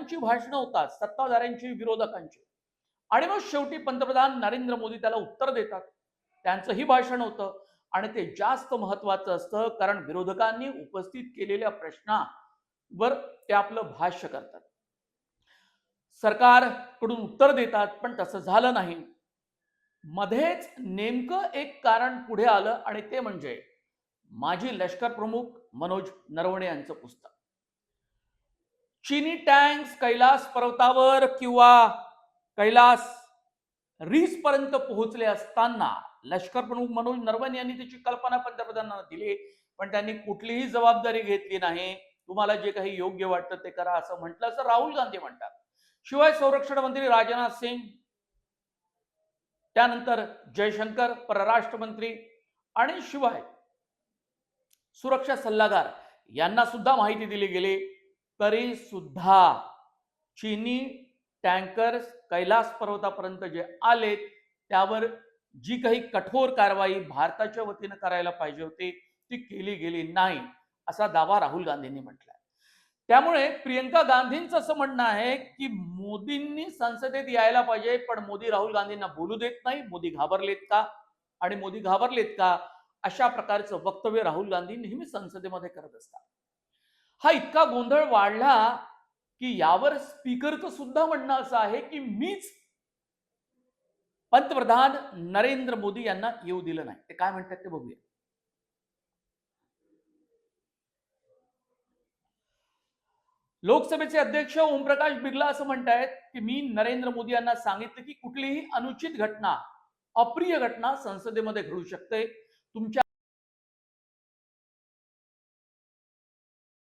नेत्यांची भाषणं होतात, सत्ताधाऱ्यांची, विरोधकांची, आणि मग शेवटी पंतप्रधान नरेंद्र मोदी त्याला उत्तर देतात. त्यांचंही भाषण होतं आणि ते जास्त महत्वाचं असतं, कारण विरोधकांनी उपस्थित केलेल्या प्रश्नावर ते आपलं भाष्य करतात. सरकारकडून उत्तर देतात, पण तसं झालं नाही. मध्येच नेमकं एक कारण पुढे आलं आणि ते म्हणजे माजी लष्कर प्रमुख मनोज नरवणे यांचं पुस्तक. चीनी टँक्स कैलास पर्वतावर किंवा कैलास रीस पर्यंत पोहोचले असताना लष्कर प्रमुख मनोज नरवणे यांनी त्याची कल्पना पंतप्रधानांना दिली, पण त्यांनी कुठलीही जबाबदारी घेतली नाही. तुम्हाला जे काही योग्य वाटतं ते करा असं म्हटलं, असं राहुल गांधी म्हणतात. शिवाय संरक्षण मंत्री राजनाथ सिंग, त्यानंतर जयशंकर परराष्ट्र मंत्री, आणि शिवाय सुरक्षा सल्लागार यांना सुद्धा माहिती दिली गेली, तरी सुद्धा चीनी टँकर्स कैलास पर्वतापर्यंत जे आलेत त्यावर जी काही कठोर कारवाई भारताच्या वतीनं करायला पाहिजे होती ती केली गेली नाही, असा दावा राहुल गांधींनी म्हटलाय. त्यामुळे प्रियंका गांधींचं असं म्हणणं आहे की मोदींनी संसदेत यायला पाहिजे, पण मोदी राहुल गांधींना बोलू देत नाही. मोदी घाबरलेत का? आणि मोदी घाबरलेत का? अशा प्रकारचं वक्तव्य राहुल गांधी नेहमी संसदेमध्ये करत असतात. हा इतका गोंधळ वाढला की यावर स्पीकरचं सुद्धा म्हणणं असं आहे की मीच पंतप्रधान नरेंद्र मोदी यांना येऊ दिलं नाही. ते काय म्हणतात ते बघूया. लोकसभेचे अध्यक्ष ओमप्रकाश बिर्ला असं म्हणतायत की मी नरेंद्र मोदी यांना सांगितलं की कुठलीही अनुचित घटना, अप्रिय घटना संसदेमध्ये घडू शकते. तुमच्या